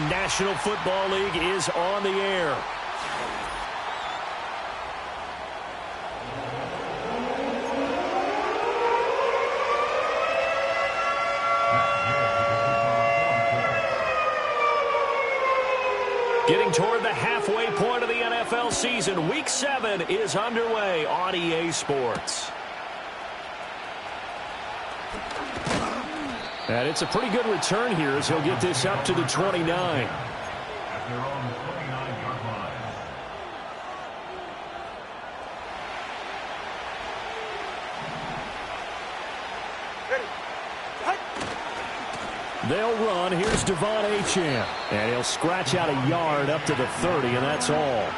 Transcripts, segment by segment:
National Football League is on the air. Getting toward the halfway point of the NFL season, Week 7 is underway on EA Sports. And it's a pretty good return here as he'll get this up to the 29. They'll run. Here's Devon Achane. And he'll scratch out a yard up to the 30, and that's all.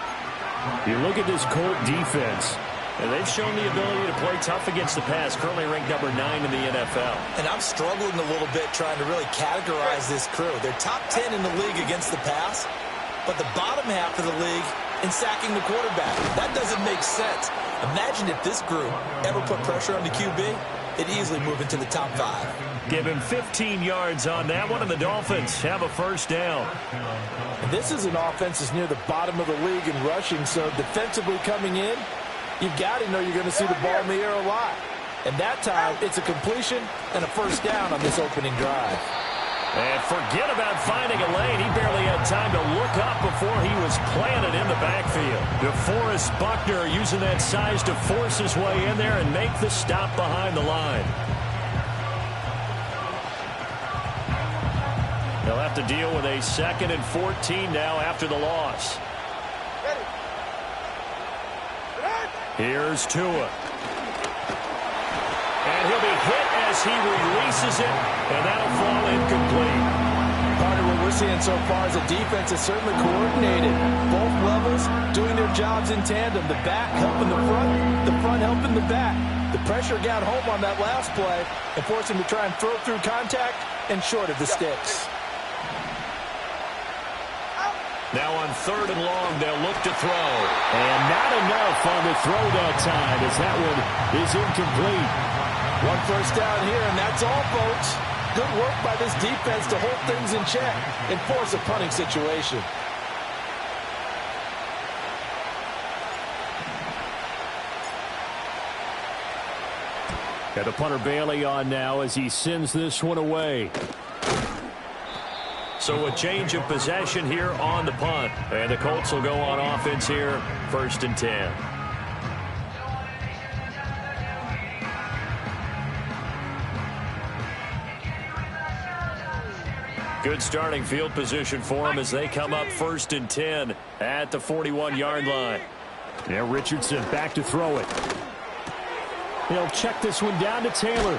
You look at this Colt defense, and they've shown the ability to play tough against the pass, currently ranked number 9 in the NFL. And I'm struggling a little bit trying to really categorize this crew. They're top 10 in the league against the pass, but the bottom half of the league in sacking the quarterback. That doesn't make sense. Imagine if this group ever put pressure on the QB, it'd easily move into the top 5. Give him 15 yards on that one, and the Dolphins have a first down. This is an offense that's near the bottom of the league in rushing, so defensively coming in, you've got to know you're going to see the ball in the air a lot. And that time, it's a completion and a first down on this opening drive. And forget about finding a lane. He barely had time to look up before he was planted in the backfield. DeForest Buckner using that size to force his way in there and make the stop behind the line. They'll have to deal with a 2nd and 14 now after the loss. Here's Tua. And he'll be hit as he releases it, and that'll fall incomplete. Part of what we're seeing so far is a defense that's certainly coordinated. Both levels doing their jobs in tandem. The back helping the front helping the back. The pressure got home on that last play and forced him to try and throw through contact and short of the sticks. Now on 3rd and long, they'll look to throw. And not enough on the throw that time as that one is incomplete. One first down here, and that's all, folks. Good work by this defense to hold things in check and force a punting situation. Got the punter Bailey on now as he sends this one away. So a change of possession here on the punt. And the Colts will go on offense here, 1st and 10. Good starting field position for them as they come up 1st and 10 at the 41-yard line. Now Richardson back to throw it. He'll check this one down to Taylor.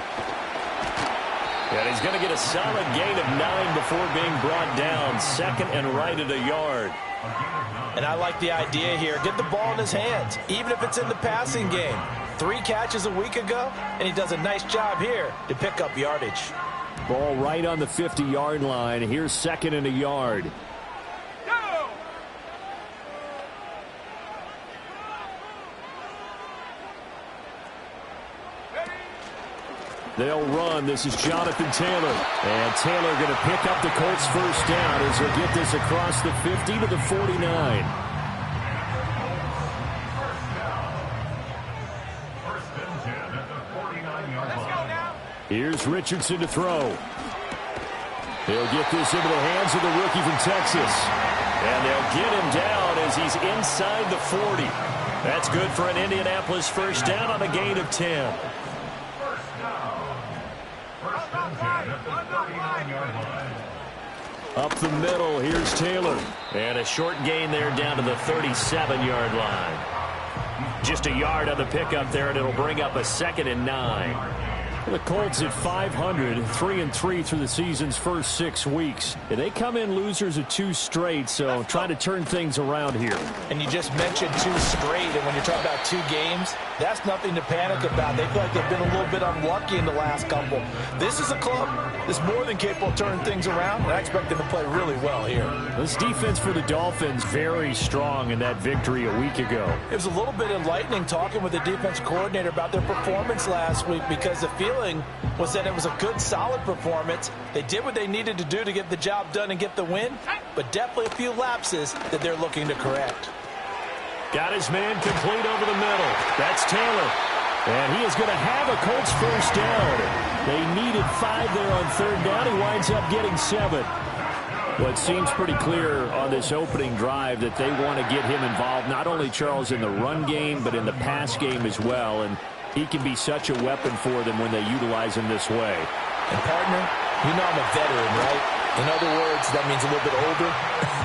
And he's going to get a solid gain of 9 before being brought down. 2nd and right at a yard. And I like the idea here. Get the ball in his hands, even if it's in the passing game. 3 catches a week ago, and he does a nice job here to pick up yardage. Ball right on the 50-yard line. Here's 2nd and a yard. They'll run. This is Jonathan Taylor. And Taylor going to pick up the Colts first down as he'll get this across the 50 to the 49. Here's Richardson to throw. He'll get this into the hands of the rookie from Texas. And they'll get him down as he's inside the 40. That's good for an Indianapolis first down on a gain of 10. Up the middle, here's Taylor. And a short gain there down to the 37-yard line. Just a yard on the pickup there, and it'll bring up a 2nd and 9. The Colts at 500, 3-3 through the season's first 6 weeks. And they come in losers of 2 straight, so trying to turn things around here. And you just mentioned 2 straight, and when you're talking about 2 games, that's nothing to panic about. They feel like they've been a little bit unlucky in the last couple. This is a club that's more than capable of turning things around, and I expect them to play really well here. This defense for the Dolphins very strong in that victory a week ago. It was a little bit enlightening talking with the defense coordinator about their performance last week, because the feeling was that it was a good, solid performance. They did what they needed to do to get the job done and get the win, but definitely a few lapses that they're looking to correct. Got his man complete over the middle. That's Taylor. And he is going to have a Colts first down. They needed 5 there on third down. He winds up getting 7. Well, it seems pretty clear on this opening drive that they want to get him involved, not only, Charles, in the run game, but in the pass game as well. And he can be such a weapon for them when they utilize him this way. And, partner, you know I'm a veteran, right? In other words, that means a little bit older.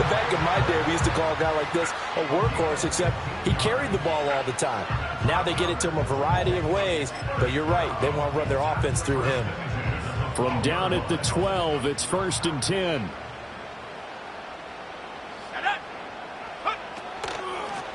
Back in my day, we used to call a guy like this a workhorse, except he carried the ball all the time. Now they get it to him a variety of ways, but you're right. They want to run their offense through him. From down at the 12, it's 1st and 10.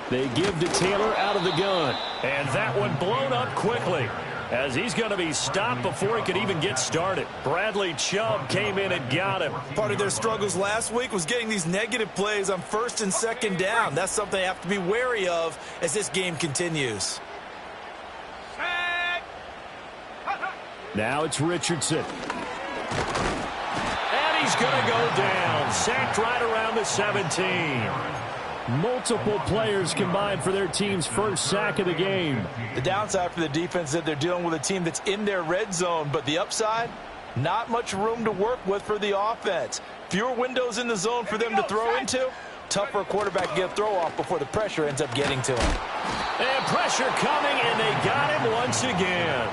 They give to Taylor out of the gun. And that one blown up quickly, as he's going to be stopped before he could even get started. Bradley Chubb came in and got him. Part of their struggles last week was getting these negative plays on 1st and 2nd down. That's something they have to be wary of as this game continues. Now it's Richardson. And he's going to go down. Sacked right around the 17. Multiple players combined for their team's first sack of the game. The downside for the defense is that they're dealing with a team that's in their red zone, but the upside, not much room to work with for the offense. Fewer windows in the zone for them to throw into. Tough for a quarterback to get a throw off before the pressure ends up getting to him. And pressure coming, and they got him once again.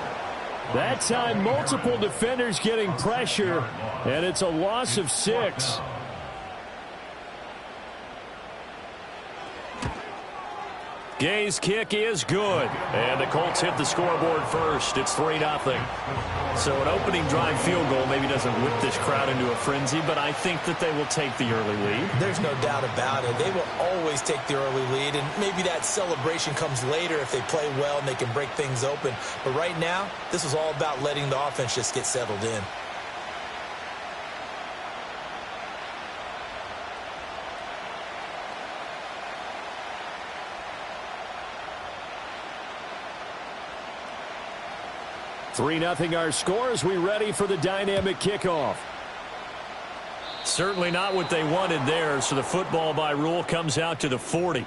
That time, multiple defenders getting pressure, and it's a loss of 6. Gay's kick is good. And the Colts hit the scoreboard first. It's 3-0. So an opening drive field goal maybe doesn't whip this crowd into a frenzy, but I think that they will take the early lead. There's no doubt about it. They will always take the early lead, and maybe that celebration comes later if they play well and they can break things open. But right now, this is all about letting the offense just get settled in. Three 3-0 our score as we ready for the dynamic kickoff. Certainly not what they wanted there, so the football by rule comes out to the 40.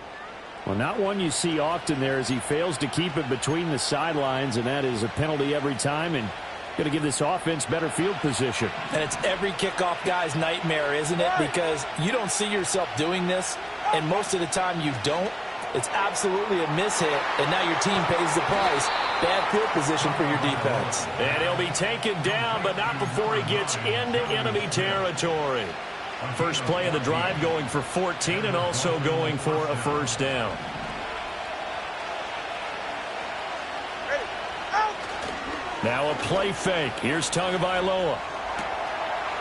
Well, not one you see often there as he fails to keep it between the sidelines, and that is a penalty every time, and going to give this offense better field position. And it's every kickoff guy's nightmare, isn't it? Because you don't see yourself doing this, and most of the time you don't. It's absolutely a mishit, and now your team pays the price. Bad field position for your defense. And he'll be taken down, but not before he gets into enemy territory. First play of the drive going for 14 and also going for a first down. Now a play fake. Here's Tagovailoa.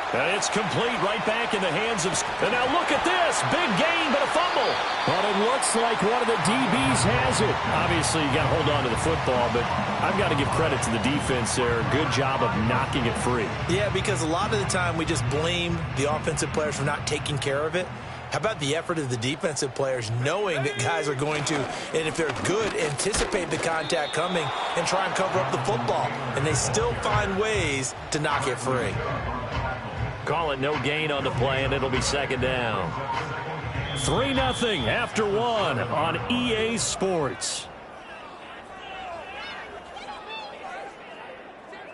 And it's complete right back in the hands of... And now look at this. Big gain, but a fumble. But it looks like one of the DBs has it. Obviously, you got to hold on to the football, but I've got to give credit to the defense there. Good job of knocking it free. Yeah, because a lot of the time we just blame the offensive players for not taking care of it. How about the effort of the defensive players knowing that guys are going to, and if they're good, anticipate the contact coming and try and cover up the football. And they still find ways to knock it free. Call it no gain on the play, and it'll be second down. 3-0 after one on EA Sports.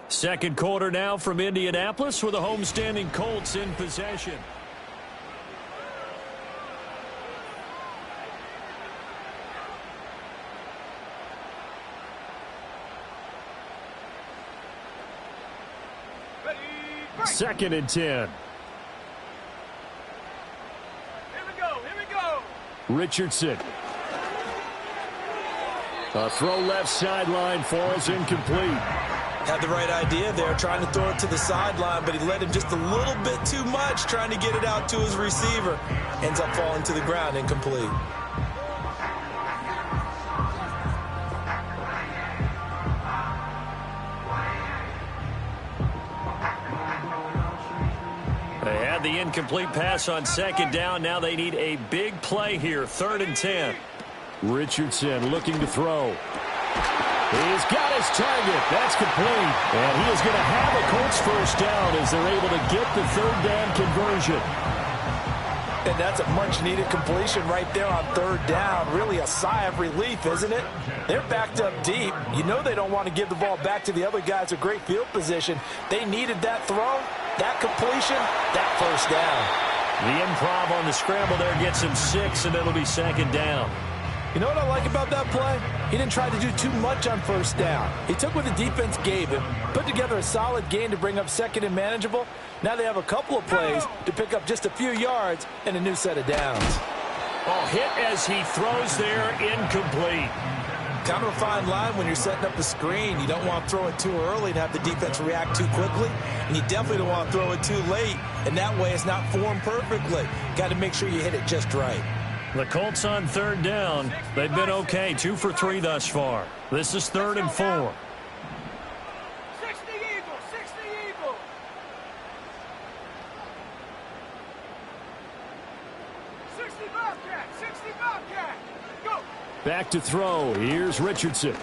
Second quarter now from Indianapolis with the homestanding Colts in possession. Second and 10. Here we go. Richardson. A throw left sideline falls incomplete. Had the right idea there, trying to throw it to the sideline, but he led him just a little bit too much, trying to get it out to his receiver. Ends up falling to the ground, incomplete. the incomplete pass on second down. Now they need a big play here, 3rd and 10. Richardson looking to throw. He's got his target. That's complete. And he is going to have a Colts first down as they're able to get the 3rd down conversion. And that's a much-needed completion right there on 3rd down. Really a sigh of relief, isn't it? They're backed up deep. You know they don't want to give the ball back to the other guys in great field position. They needed that throw, that completion, that first down. The improv on the scramble there gets him 6, and it'll be 2nd down. You know what I like about that play? He didn't try to do too much on 1st down. He took what the defense gave him, put together a solid gain to bring up 2nd and manageable. Now they have a couple of plays to pick up just a few yards and a new set of downs. Oh, hit as he throws there, incomplete. Kind of a fine line when you're setting up a screen. You don't want to throw it too early and have the defense react too quickly. And you definitely don't want to throw it too late. And that way it's not formed perfectly. Got to make sure you hit it just right. The Colts on 3rd down. They've been okay, 2 for 3 thus far. This is 3rd and 4. 60 Eagles, 60 Eagles. 60 Bobcat, 60 Bobcat. Go. Back to throw. Here's Richardson.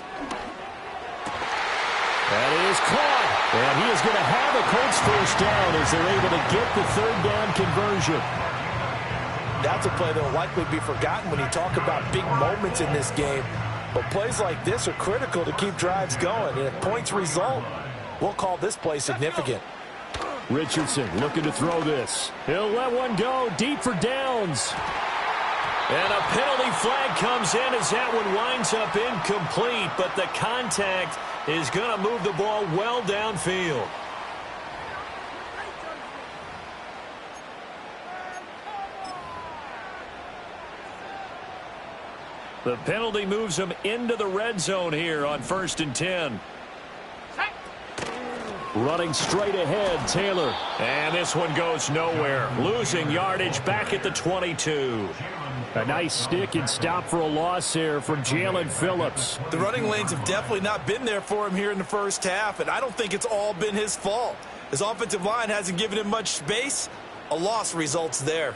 That is caught. And he is going to have a Colts first down as they're able to get the 3rd down conversion. That's a play that will likely be forgotten when you talk about big moments in this game. But plays like this are critical to keep drives going. And if points result, we'll call this play significant. Richardson looking to throw this. He'll let one go deep for downs. And a penalty flag comes in as that one winds up incomplete. But the contact is going to move the ball well downfield. The penalty moves them into the red zone here on 1st and 10. Running straight ahead, Taylor. And this one goes nowhere. Losing yardage back at the 22. A nice stick and stop for a loss there from Jalen Phillips. The running lanes have definitely not been there for him here in the first half, and I don't think it's all been his fault. His offensive line hasn't given him much space. A loss results there.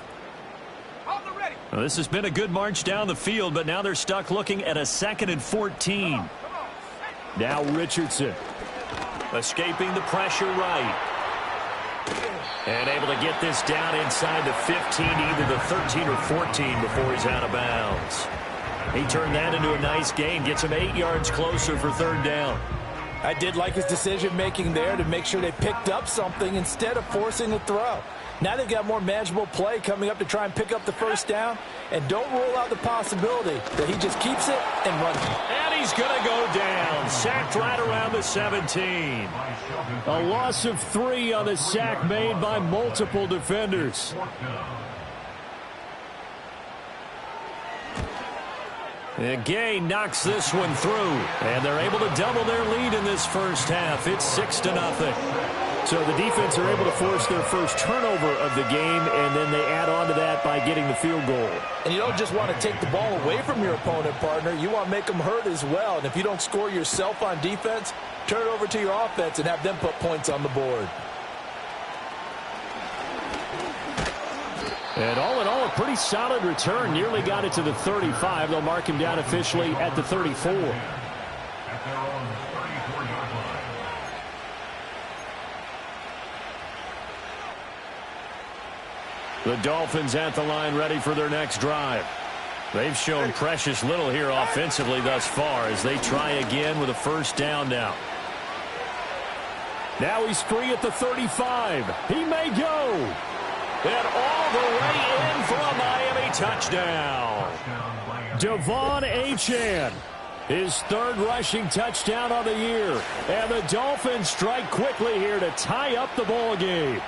Well, this has been a good march down the field, but now they're stuck looking at a 2nd and 14. Now Richardson. Escaping the pressure right. And able to get this down inside the 15, either the 13 or 14 before he's out of bounds. He turned that into a nice gain, gets him 8 yards closer for 3rd down. I did like his decision-making there to make sure they picked up something instead of forcing a throw. Now they've got more manageable play coming up to try and pick up the first down. And don't rule out the possibility that he just keeps it and runs it. And he's going to go down. Sacked right around the 17. A loss of 3 on the sack made by multiple defenders. And Gay knocks this one through. And they're able to double their lead in this first half. It's 6-0. So the defense are able to force their first turnover of the game, and then they add on to that by getting the field goal. And you don't just want to take the ball away from your opponent, partner. You want to make them hurt as well. And if you don't score yourself on defense, turn it over to your offense and have them put points on the board. And all in all, a pretty solid return. Nearly got it to the 35. They'll mark him down officially at the 34. The Dolphins at the line ready for their next drive. They've shown precious little here offensively thus far as they try again with a first down now. Now he's free at the 35. He may go. And all the way in for a Miami touchdown. Devon Achane, his 3rd rushing touchdown on the year. And the Dolphins strike quickly here to tie up the ball game.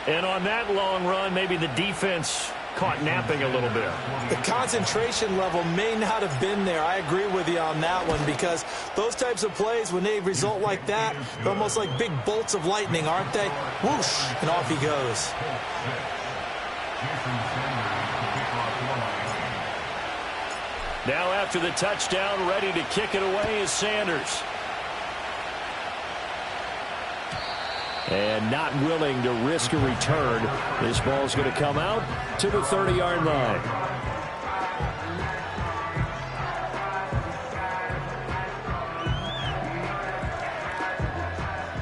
And on that long run, maybe the defense caught napping a little bit. The concentration level may not have been there. I agree with you on that one, because those types of plays, when they result like that, they're almost like big bolts of lightning, aren't they? Whoosh, and off he goes. Now after the touchdown, ready to kick it away is Sanders. and not willing to risk a return. This ball's going to come out to the 30-yard line.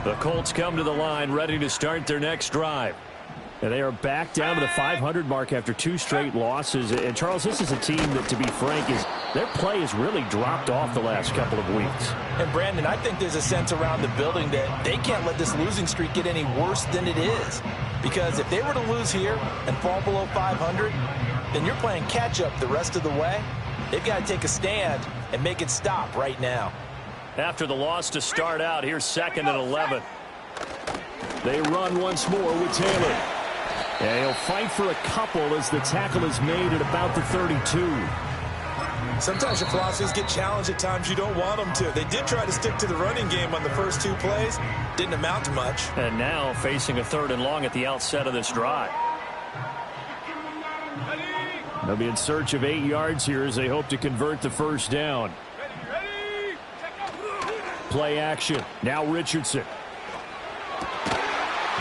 The Colts come to the line ready to start their next drive. And they are back down to the 500 mark after 2 straight losses. And, Charles, this is a team that, to be frank, their play has really dropped off the last couple of weeks. And, Brandon, I think there's a sense around the building that they can't let this losing streak get any worse than it is. Because if they were to lose here and fall below 500, then you're playing catch-up the rest of the way. They've got to take a stand and make it stop right now. After the loss to start out, here's 2nd and 11. They run once more with Taylor. And he'll fight for a couple as the tackle is made at about the 32. Sometimes your philosophies get challenged at times you don't want them to. They did try to stick to the running game on the first 2 plays. Didn't amount to much. And now facing a 3rd and long at the outset of this drive. They'll be in search of 8 yards here as they hope to convert the first down. Play action. Now Richardson.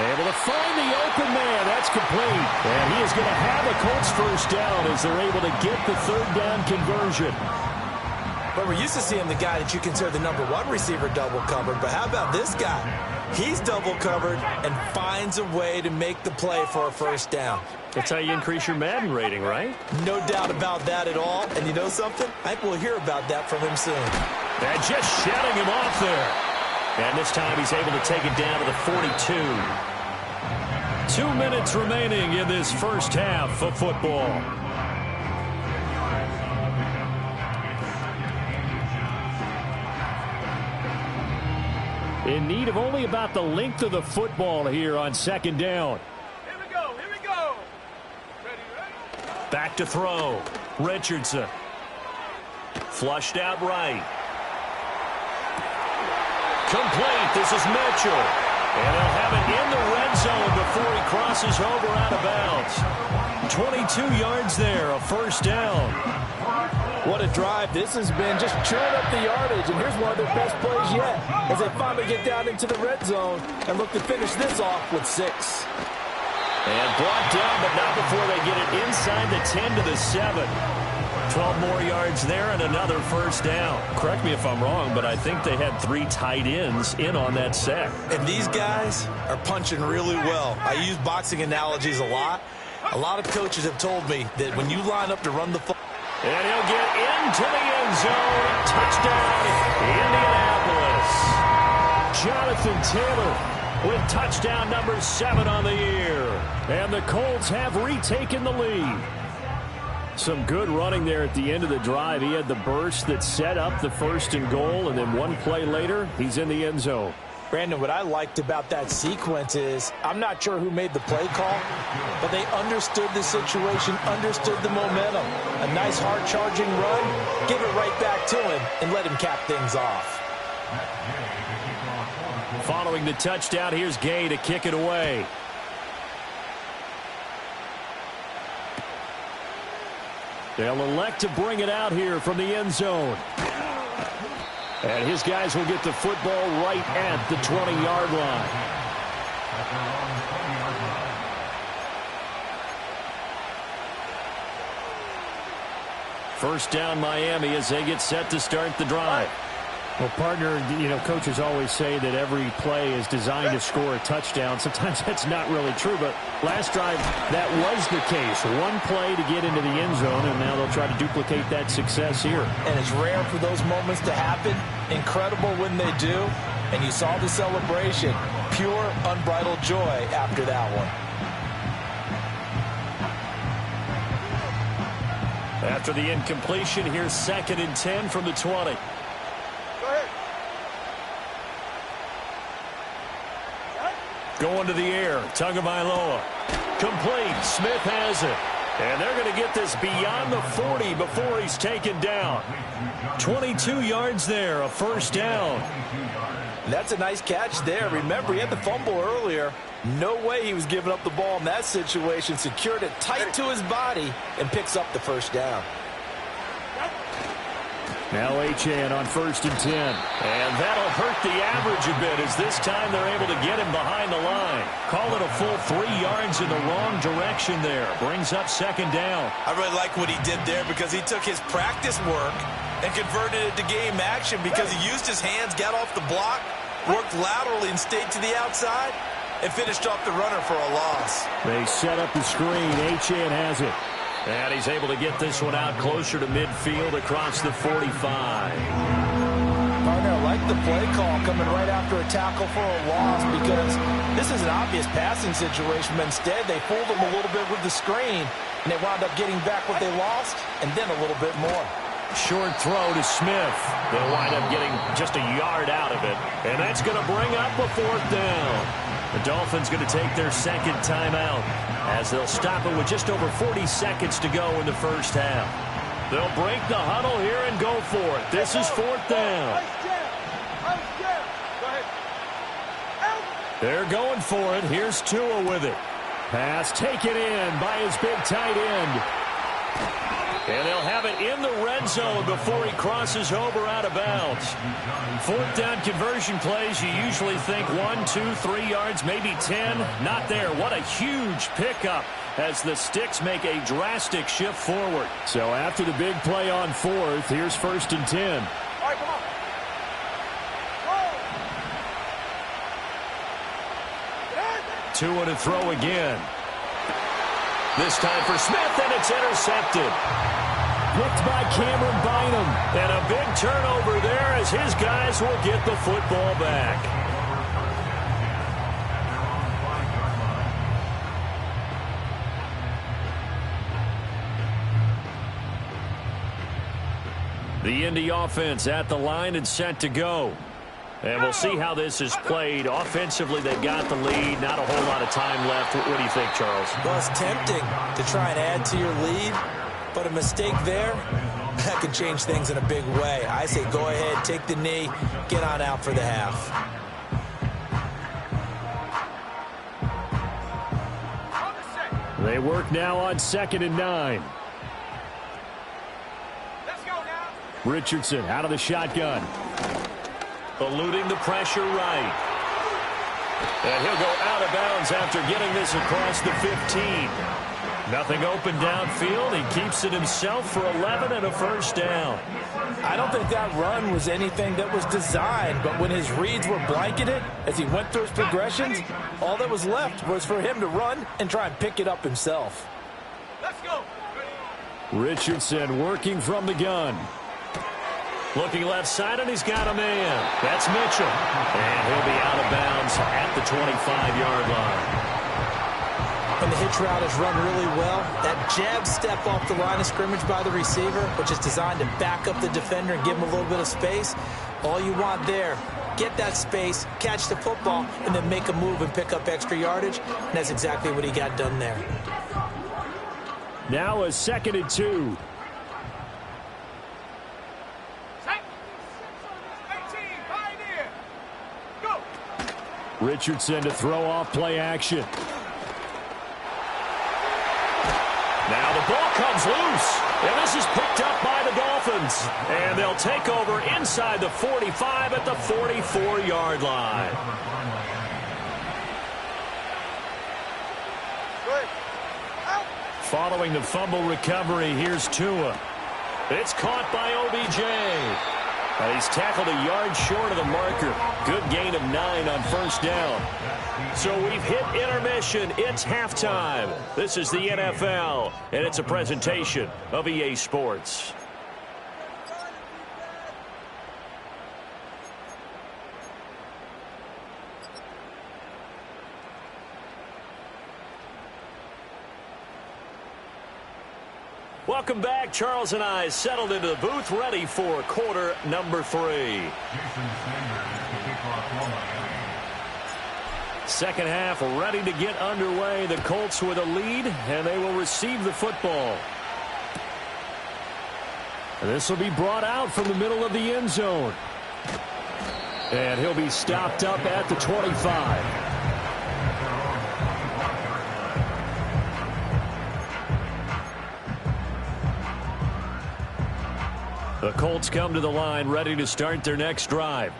Able to find the open man. That's complete. And he is going to have a Colts first down as they're able to get the 3rd down conversion. But we're used to seeing the guy that you consider the #1 receiver double covered. But how about this guy? He's double covered and finds a way to make the play for a first down. That's how you increase your Madden rating, right? No doubt about that at all. And you know something? I think we'll hear about that from him soon. And just shutting him off there. And this time he's able to take it down to the 42. 2 minutes remaining in this first half of football. In need of only about the length of the football here on 2nd down. Here we go, here we go. Ready? Back to throw. Richardson. Flushed out right. Complete. This is Mitchell. And they'll have it in the red zone before he crosses over out of bounds. 22 yards there, a first down. What a drive this has been, just chewing up the yardage, and here's one of their best plays yet as they finally get down into the red zone and look to finish this off with 6. And brought down, but not before they get it inside the 10 to the 7. 12 more yards there and another first down. Correct me if I'm wrong, but I think they had 3 tight ends in on that set. And these guys are punching really well. I use boxing analogies a lot. A lot of coaches have told me that when you line up to run the football, and he'll get into the end zone. Touchdown, Indianapolis. Jonathan Taylor with touchdown number 7 on the year. And the Colts have retaken the lead. Some good running there at the end of the drive. He had the burst that set up the 1st and goal, and then 1 play later, he's in the end zone. Brandon, what I liked about that sequence is I'm not sure who made the play call, but they understood the situation, understood the momentum. A nice hard-charging run, give it right back to him, and let him cap things off. Following the touchdown, here's Gay to kick it away. They'll elect to bring it out here from the end zone. And his guys will get the football right at the 20-yard line. First down, Miami, as they get set to start the drive. Well, partner, you know, coaches always say that every play is designed to score a touchdown. Sometimes that's not really true, but last drive, that was the case. 1 play to get into the end zone, and now they'll try to duplicate that success here. And it's rare for those moments to happen. Incredible when they do. And you saw the celebration. Pure, unbridled joy after that one. After the incompletion, here's 2nd and 10 from the 20. Going to the air, Tagovailoa. Complete, Smith has it. And they're going to get this beyond the 40 before he's taken down. 22 yards there, a first down. And that's a nice catch there. Remember, he had the fumble earlier. No way he was giving up the ball in that situation. Secured it tight to his body and picks up the first down. Now Achane on 1st and 10. And that'll hurt the average a bit as this time they're able to get him behind the line. Call it a full 3 yards in the wrong direction there. Brings up 2nd down. I really like what he did there because he took his practice work and converted it to game action because he used his hands, got off the block, worked laterally and stayed to the outside, and finished off the runner for a loss. They set up the screen. Achane has it. And he's able to get this one out closer to midfield across the 45. Partner, I like the play call coming right after a tackle for a loss because this is an obvious passing situation, but instead they fooled him a little bit with the screen, and they wound up getting back what they lost and then a little bit more. Short throw to Smith. They'll wind up getting just a yard out of it, and that's going to bring up a 4th down. The Dolphins going to take their 2nd timeout as they'll stop it with just over 40 seconds to go in the first half. They'll break the huddle here and go for it. This is 4th down. They're going for it. Here's Tua with it. Pass taken in by his big tight end. And they'll have it in the red zone before he crosses over out of bounds. 4th down conversion plays, you usually think 1, 2, 3 yards, maybe 10. Not there. What a huge pickup as the Sticks make a drastic shift forward. So after the big play on 4th, here's 1st and 10. All right, come on. Tua to throw again. This time for Smith, and it's intercepted. Picked by Cameron Bynum. And a big turnover there as his guys will get the football back. The Indy offense at the line and set to go. And we'll see how this is played. Offensively, they've got the lead. Not a whole lot of time left. What do you think, Charles? Well, it's tempting to try and add to your lead, but a mistake there, that could change things in a big way. I say go ahead, take the knee, get on out for the half. They work now on 2nd and 9. Let's go now. Richardson out of the shotgun. Eluding the pressure right. And he'll go out of bounds after getting this across the 15. Nothing open downfield. He keeps it himself for 11 and a first down. I don't think that run was anything that was designed, but when his reads were blanketed as he went through his progressions, all that was left was for him to run and try and pick it up himself. Let's go. Richardson working from the gun. Looking left side, and he's got a man. That's Mitchell. And he'll be out of bounds at the 25-yard line. When the hitch route is run really well, that jab step off the line of scrimmage by the receiver, which is designed to back up the defender and give him a little bit of space, all you want there, get that space, catch the football, and then make a move and pick up extra yardage, and that's exactly what he got done there. Now a 2nd and 2. Richardson to throw off play action. Now the ball comes loose, and this is picked up by the Dolphins. And they'll take over inside the 45 at the 44-yard line. Following the fumble recovery, here's Tua. It's caught by OBJ. And he's tackled a yard short of the marker. Good gain of 9 on first down. So we've hit intermission. It's halftime. This is the NFL, and it's a presentation of EA Sports. Welcome back. Charles and I settled into the booth, ready for quarter number 3. Second half ready to get underway. The Colts with a lead, and they will receive the football. This will be brought out from the middle of the end zone. And he'll be stopped up at the 25. The Colts come to the line ready to start their next drive.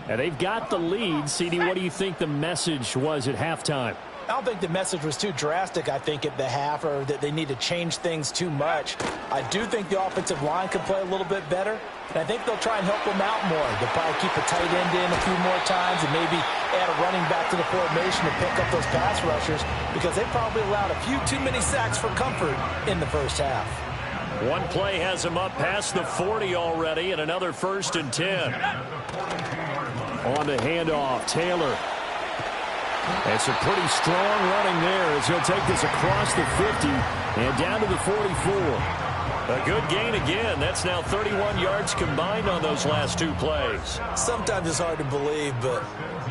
And they've got the lead. CD, what do you think the message was at halftime? I don't think the message was too drastic, I think, at the half, or that they need to change things too much. I do think the offensive line could play a little bit better, and I think they'll try and help them out more. They'll probably keep a tight end in a few more times and maybe add a running back to the formation to pick up those pass rushers, because they probably allowed a few too many sacks for comfort in the first half. One play has him up past the 40 already, and another 1st and 10. On the handoff, Taylor. It's a pretty strong running there as he'll take this across the 50 and down to the 44. A good gain again. That's now 31 yards combined on those last 2 plays. Sometimes it's hard to believe, but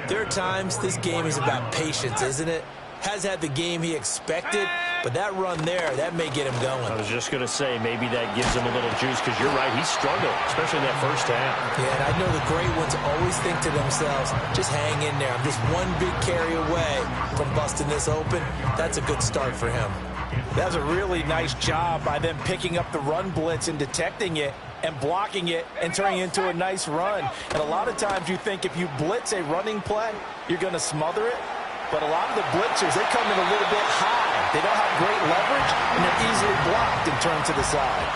there are times this game is about patience, isn't it? Has had the game he expected, but that run there, that may get him going. I was just going to say, maybe that gives him a little juice, because you're right, he struggled, especially in that first half. Yeah, and I know the great ones always think to themselves, just hang in there. I'm just one big carry away from busting this open. That's a good start for him. That's a really nice job by them picking up the run blitz and detecting it and blocking it and turning it into a nice run. And a lot of times you think if you blitz a running play, you're going to smother it. But a lot of the blitzers, they come in a little bit high. They don't have great leverage, and they're easily blocked and turned to the side.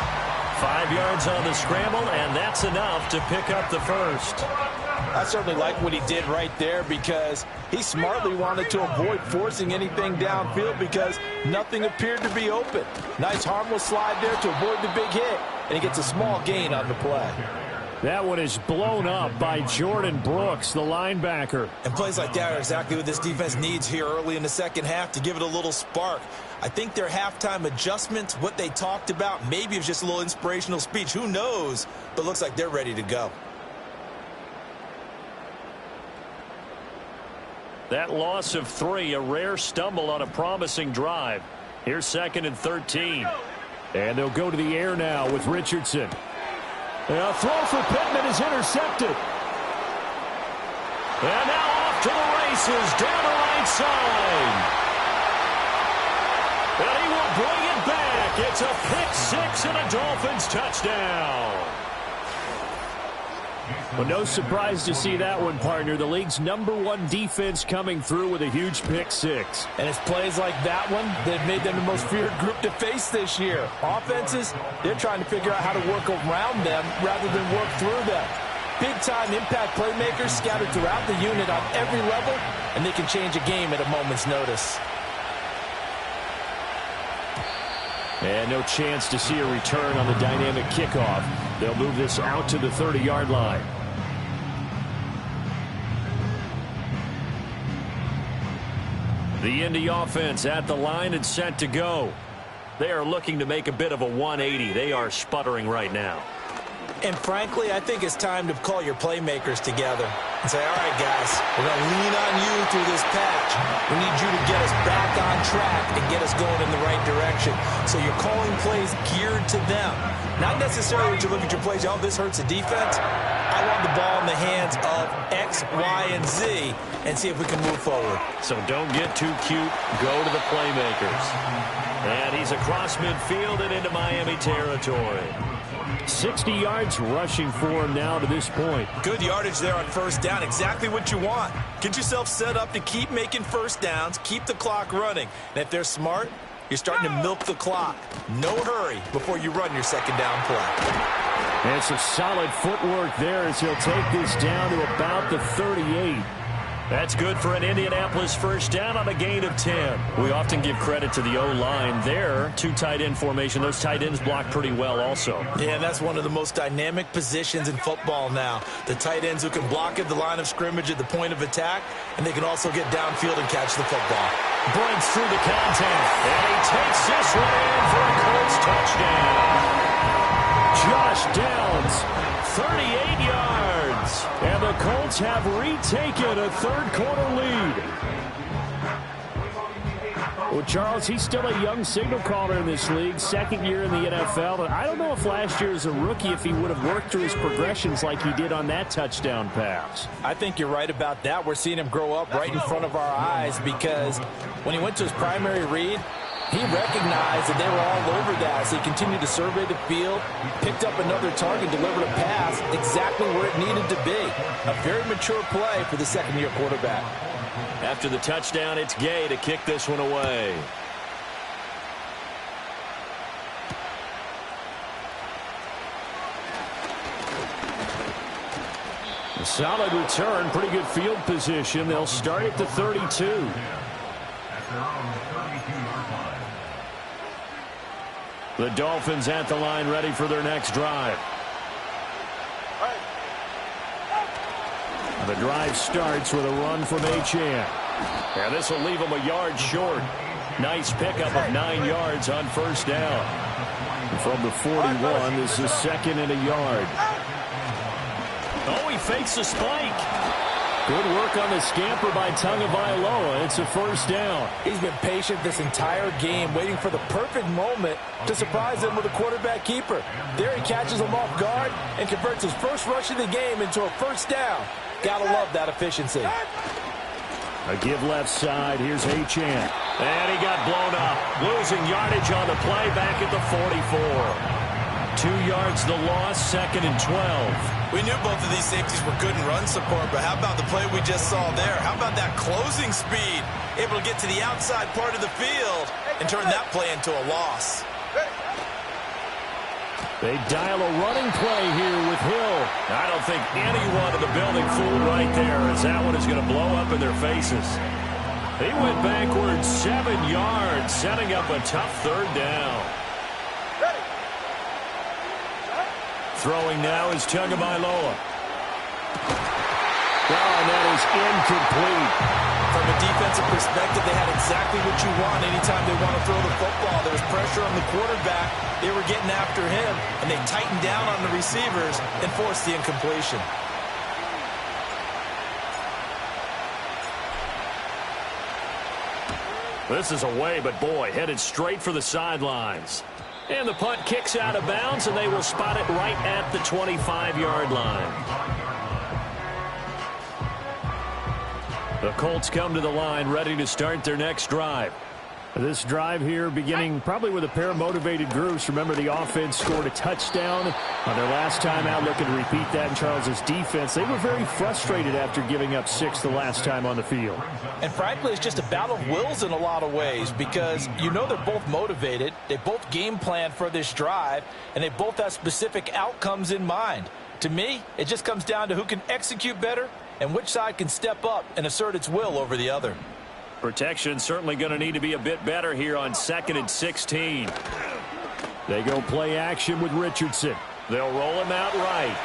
5 yards on the scramble, and that's enough to pick up the first. I certainly like what he did right there, because he smartly wanted to avoid forcing anything downfield because nothing appeared to be open. Nice harmless slide there to avoid the big hit, and he gets a small gain on the play. That one is blown up by Jordan Brooks, the linebacker. And plays like that are exactly what this defense needs here early in the second half to give it a little spark. I think their halftime adjustments, what they talked about, maybe it was just a little inspirational speech. Who knows? But looks like they're ready to go. That loss of 3, a rare stumble on a promising drive. Here's 2nd and 13. And they'll go to the air now with Richardson. A throw for Pittman is intercepted. And now off to the races, down the right side. And he will bring it back. It's a pick-6 and a Dolphins touchdown. Well, no surprise to see that one, partner. The league's #1 defense coming through with a huge pick-6. And it's plays like that one that have made them the most feared group to face this year. Offenses, they're trying to figure out how to work around them rather than work through them. Big-time impact playmakers scattered throughout the unit on every level, and they can change a game at a moment's notice. And no chance to see a return on the dynamic kickoff. They'll move this out to the 30-yard line. The Indy offense at the line and set to go. They are looking to make a bit of a 180. They are sputtering right now. And frankly, I think it's time to call your playmakers together and say, all right, guys, we're going to lean on you through this patch. We need you to get us back on track and get us going in the right direction. So you're calling plays geared to them. Not necessarily when you look at your plays, oh, this hurts the defense. I want the ball in the hands of X, Y, and Z and see if we can move forward. So don't get too cute. Go to the playmakers. And he's across midfield and into Miami territory. 60 yards rushing for him now to this point. Good yardage there on first down. Exactly what you want. Get yourself set up to keep making first downs, keep the clock running. And if they're smart, you're starting to milk the clock. No hurry before you run your second down play. And some solid footwork there as he'll take this down to about the 38. That's good for an Indianapolis first down on a gain of 10. We often give credit to the O-line there. 2 tight end formation. Those tight ends block pretty well also. Yeah, that's one of the most dynamic positions in football now. The tight ends who can block at the line of scrimmage at the point of attack, and they can also get downfield and catch the football. Breaks through the contact, and he takes this one in for a Colts touchdown. Josh Downs, 38 yards. And the Colts have retaken a third-quarter lead. Well, Charles, he's still a young signal caller in this league, second year in the NFL. But I don't know if last year as a rookie, if he would have worked through his progressions like he did on that touchdown pass. I think you're right about that. We're seeing him grow up right in front of our eyes, because when he went to his primary read, he recognized that they were all over that. pass. He continued to survey the field, picked up another target, delivered a pass exactly where it needed to be. A very mature play for the second-year quarterback. After the touchdown, it's Gay to kick this one away. A solid return, pretty good field position. They'll start at the 32. The Dolphins at the line, ready for their next drive. The drive starts with a run from Achane. And this will leave him a yard short. Nice pickup of 9 yards on first down. From the 41, this is second and a yard. Oh, he fakes a spike. Good work on the scamper by Tagovailoa. It's a first down. He's been patient this entire game, waiting for the perfect moment to surprise them with a quarterback keeper. There he catches him off guard and converts his first rush of the game into a first down. Gotta love that efficiency. A give left side. Here's Achane. And he got blown up. Losing yardage on the play back at the 44. 2 yards the loss, second and 12. We knew both of these safeties were good in run support, but how about the play we just saw there? How about that closing speed? Able to get to the outside part of the field and turn that play into a loss. They dial a running play here with Hill. I don't think anyone in the building fooled right there, as that one is going to blow up in their faces. He went backwards 7 yards, setting up a tough third down. Throwing now is Tagovailoa. Oh, and that is incomplete. From a defensive perspective, they had exactly what you want anytime they want to throw the football. There was pressure on the quarterback. They were getting after him, and they tightened down on the receivers and forced the incompletion. This is away, but boy, headed straight for the sidelines. And the punt kicks out of bounds, and they will spot it right at the 25-yard line. The Colts come to the line, ready to start their next drive. This drive here beginning probably with a pair of motivated groups. Remember, the offense scored a touchdown on their last time out, looking to repeat that in Charles's defense. They were very frustrated after giving up 6 the last time on the field. And frankly, it's just a battle of wills in a lot of ways, because you know they're both motivated, they both game plan for this drive, and they both have specific outcomes in mind. To me, it just comes down to who can execute better and which side can step up and assert its will over the other. Protection certainly going to need to be a bit better here on 2nd and 16. They go play action with Richardson. They'll roll him out right.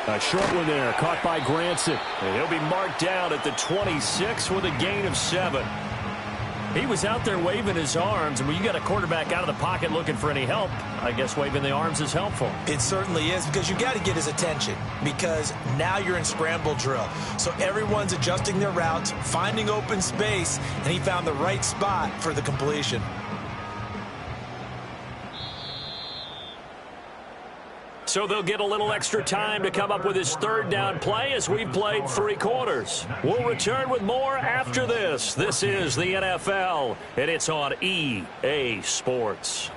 A short one there, caught by Granson. And he'll be marked down at the 26 with a gain of 7. He was out there waving his arms, and when you got a quarterback out of the pocket looking for any help, I guess waving the arms is helpful. It certainly is, because you got to get his attention, because now you're in scramble drill. So everyone's adjusting their routes, finding open space, and he found the right spot for the completion. So they'll get a little extra time to come up with his third down play as we've played 3 quarters. We'll return with more after this. This is the NFL, and it's on EA Sports.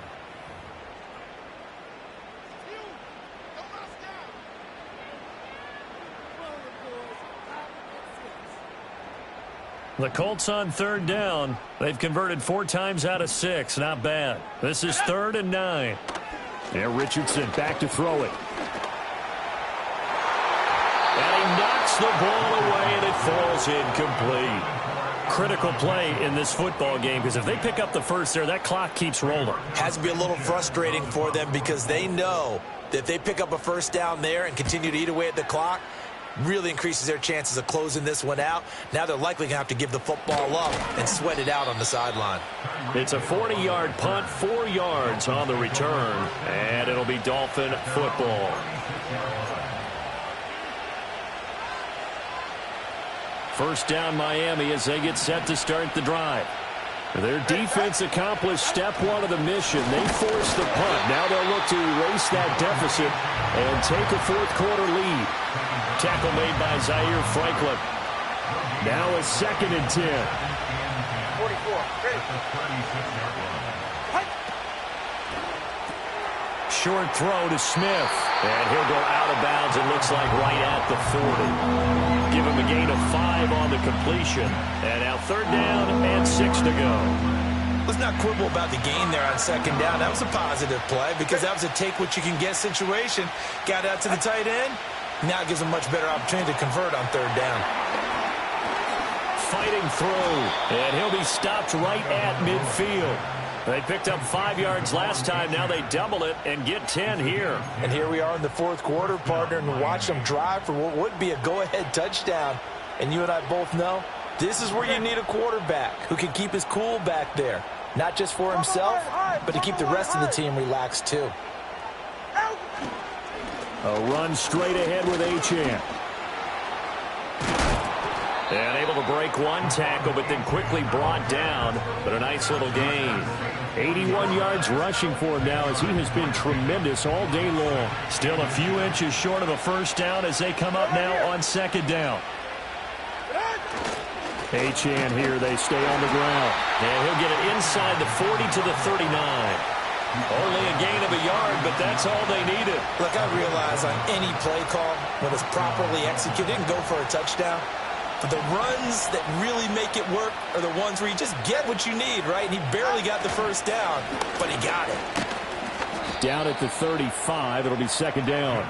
The Colts on third down. They've converted 4 times out of 6. Not bad. This is 3rd and 9. Yeah, Richardson back to throw it. And he knocks the ball away, and it falls incomplete. Critical play in this football game, because if they pick up the first there, that clock keeps rolling. Has to be a little frustrating for them, because they know that if they pick up a first down there and continue to eat away at the clock, really increases their chances of closing this one out. Now they're likely going to have to give the football up and sweat it out on the sideline. It's a 40-yard punt, 4 yards on the return, and it'll be Dolphin football. First down Miami as they get set to start the drive. Their defense accomplished step 1 of the mission. They forced the punt. Now they'll look to erase that deficit and take a 4th-quarter lead. Tackle made by Zaire Franklin. Now a 2nd and 10. 44. Ready. short throw to Smith. And he'll go out of bounds, it looks like, right at the 40. Give him a gain of 5 on the completion. And now 3rd down and 6 to go. Let's not quibble about the gain there on 2nd down. That was a positive play because that was a take-what-you-can-get situation. Got out to the tight end. Now it gives him a much better opportunity to convert on 3rd down. Fighting through, and he'll be stopped right at midfield. They picked up 5 yards last time. Now they double it and get 10 here. And here we are in the 4th quarter, partner, and watch them drive for what would be a go-ahead touchdown. And you and I both know this is where you need a quarterback who can keep his cool back there. Not just for himself, but to keep the rest of the team relaxed too. A run straight ahead with Achane. And able to break one tackle, but then quickly brought down. But a nice little gain. 81 yards rushing for him now as he has been tremendous all day long. Still a few inches short of a 1st down as they come up now on 2nd down. Achane here, they stay on the ground. And he'll get it inside the 40 to the 39. Only a gain of a yard, but that's all they needed. Look, I realize on any play call, when it's properly executed, and go for a touchdown. But the runs that really make it work are the ones where you just get what you need, right? And he barely got the 1st down, but he got it. Down at the 35, it'll be 2nd down.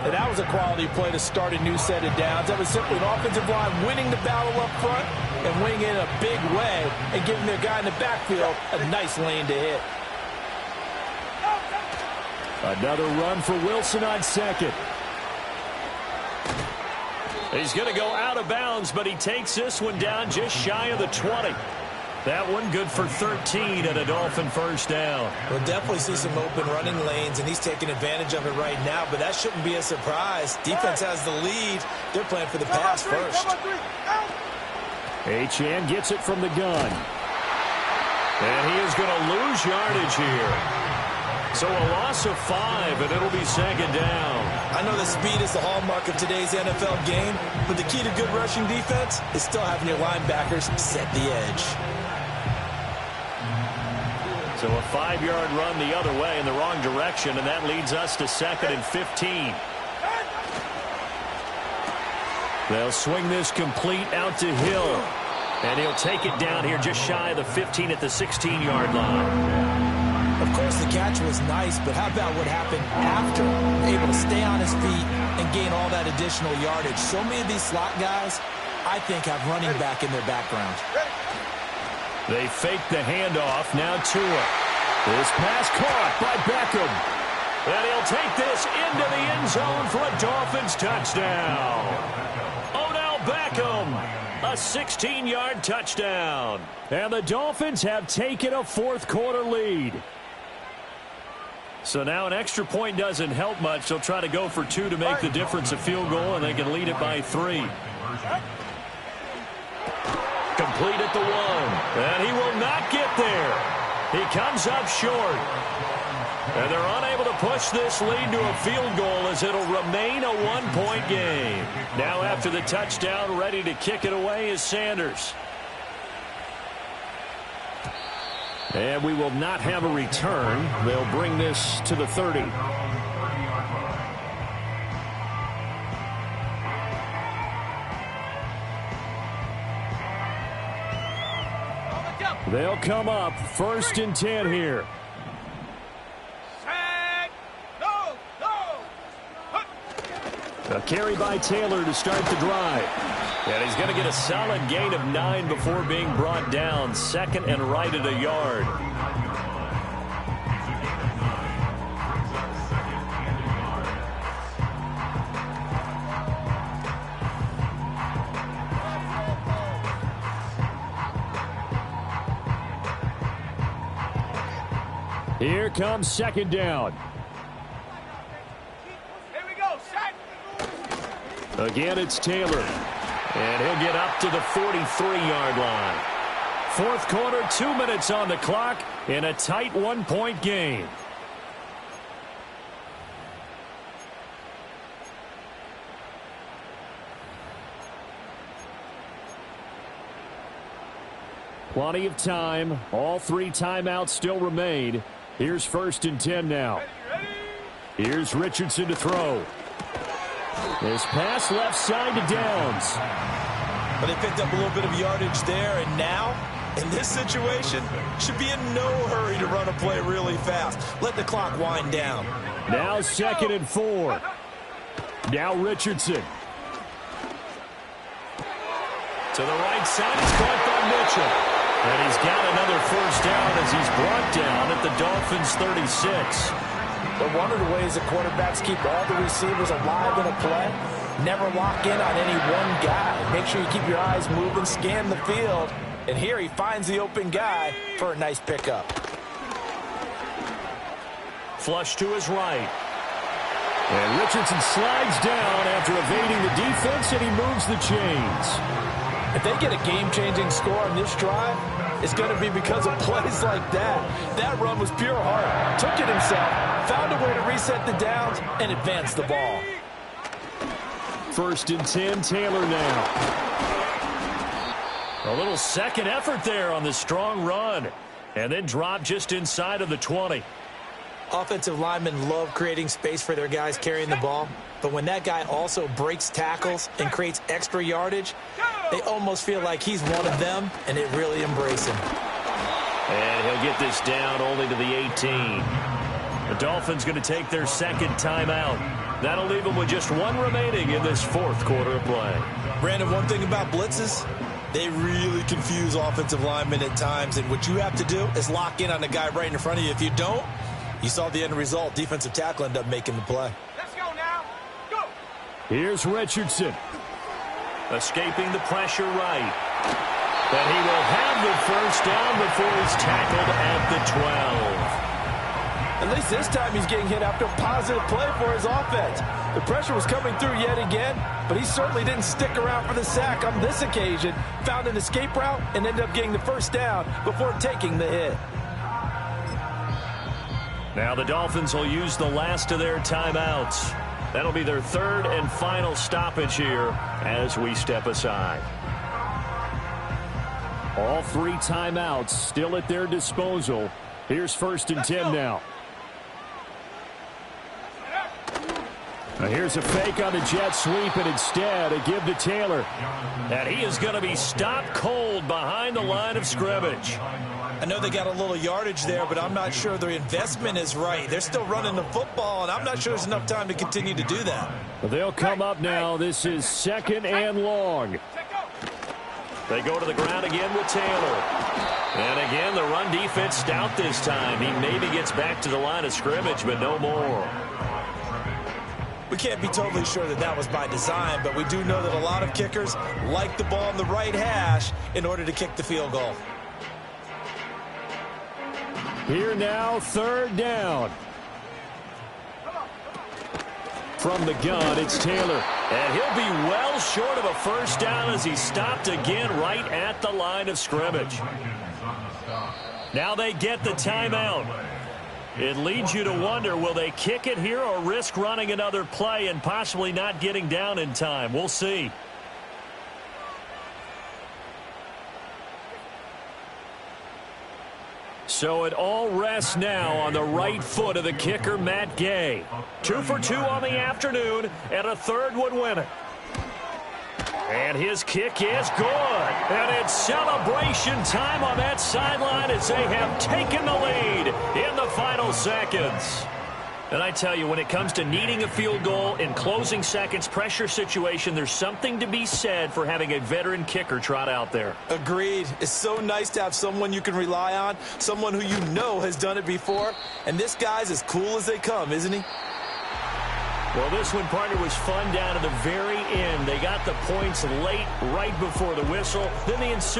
And that was a quality play to start a new set of downs. That was simply an offensive line winning the battle up front and winning it in a big way and giving their guy in the backfield a nice lane to hit. Another run for Wilson on 2nd. He's going to go out of bounds, but he takes this one down just shy of the 20. That one good for 13 and a Dolphin 1st down. We'll definitely see some open running lanes, and he's taking advantage of it right now, but that shouldn't be a surprise. Defense has the lead. They're playing for the pass first. Achane gets it from the gun. And he is going to lose yardage here. So a loss of 5, and it'll be 2nd down. I know that speed is the hallmark of today's NFL game, but the key to good rushing defense is still having your linebackers set the edge. So a 5-yard run the other way in the wrong direction, and that leads us to 2nd and 15. They'll swing this complete out to Hill, and he'll take it down here just shy of the 15 at the 16-yard line. Of course, the catch was nice, but how about what happened after? Able to stay on his feet and gain all that additional yardage. So many of these slot guys, I think, have running back in their background. They fake the handoff. Now Tua. This pass caught by Beckham. And he'll take this into the end zone for a Dolphins touchdown. Odell Beckham, a 16-yard touchdown. And the Dolphins have taken a 4th quarter lead. So now an extra point doesn't help much. They'll try to go for 2 to make the difference a field goal, and they can lead it by 3. Complete at the 1. And he will not get there. He comes up short. And they're unable to push this lead to a field goal as it'll remain a 1-point game. Now after the touchdown, ready to kick it away is Sanders. And we will not have a return. They'll bring this to the 30. They'll come up 1st and 10 here. A carry by Taylor to start the drive. And he's going to get a solid gain of 9 before being brought down. 2nd and right at a yard. Here comes 2nd down. Here we go, set. Again, it's Taylor. And he'll get up to the 43-yard line. 4th quarter, 2 minutes on the clock in a tight 1-point game. Plenty of time. All 3 timeouts still remain. Here's 1st and 10 now. Ready? Here's Richardson to throw. This pass left side to Downs. But they picked up a little bit of yardage there, and now, in this situation, should be in no hurry to run a play really fast. Let the clock wind down. Now 2nd and 4. Now Richardson. To the right side, it's caught by Mitchell. And he's got another first down as he's brought down at the Dolphins' 36. But one of the ways the quarterbacks keep all the receivers alive in a play, never lock in on any one guy. Make sure you keep your eyes moving, scan the field. And here he finds the open guy for a nice pickup. Flush to his right. And Richardson slides down after evading the defense, and he moves the chains. If they get a game-changing score on this drive, it's going to be because of plays like that. That run was pure heart. Took it himself, found a way to reset the downs, and advance the ball. 1st and 10, Taylor now. A little second effort there on the strong run. And then drop just inside of the 20. Offensive linemen love creating space for their guys carrying the ball. But when that guy also breaks tackles and creates extra yardage, they almost feel like he's one of them, and they really embrace him. And he'll get this down only to the 18. The Dolphins going to take their 2nd timeout. That'll leave them with just one remaining in this 4th quarter of play. Brandon, one thing about blitzes, they really confuse offensive linemen at times, and what you have to do is lock in on the guy right in front of you. If you don't, you saw the end result. Defensive tackle ended up making the play. Let's go now. Go. Here's Richardson. Escaping the pressure right. But he will have the first down before he's tackled at the 12. At least this time he's getting hit after a positive play for his offense. The pressure was coming through yet again, but he certainly didn't stick around for the sack on this occasion. Found an escape route and ended up getting the first down before taking the hit. Now the Dolphins will use the last of their timeouts. That'll be their 3rd and final stoppage here as we step aside. All 3 timeouts still at their disposal. Here's 1st and 10 now. Now here's a fake on the jet sweep, and instead a give to Taylor. And he is going to be stopped cold behind the line of scrimmage. I know they got a little yardage there, but I'm not sure their investment is right. They're still running the football, and I'm not sure there's enough time to continue to do that. They'll come up now. This is 2nd and long. They go to the ground again with Taylor. And again, the run defense stout this time. He maybe gets back to the line of scrimmage, but no more. We can't be totally sure that that was by design, but we do know that a lot of kickers like the ball on the right hash in order to kick the field goal. Here now, 3rd down. From the gun, it's Taylor. And he'll be well short of a first down as he's stopped again right at the line of scrimmage. Now they get the timeout. It leads you to wonder, will they kick it here or risk running another play and possibly not getting down in time? We'll see. So it all rests now on the right foot of the kicker, Matt Gay. 2 for 2 on the afternoon, and a 3rd would win it. And his kick is good. And it's celebration time on that sideline as they have taken the lead in the final seconds. And I tell you, when it comes to needing a field goal in closing seconds, pressure situation, there's something to be said for having a veteran kicker trot out there. Agreed. It's so nice to have someone you can rely on, someone who you know has done it before. And this guy's as cool as they come, isn't he? Well, this one, partner, was fun down to the very end. They got the points late, right before the whistle. Then the ensuing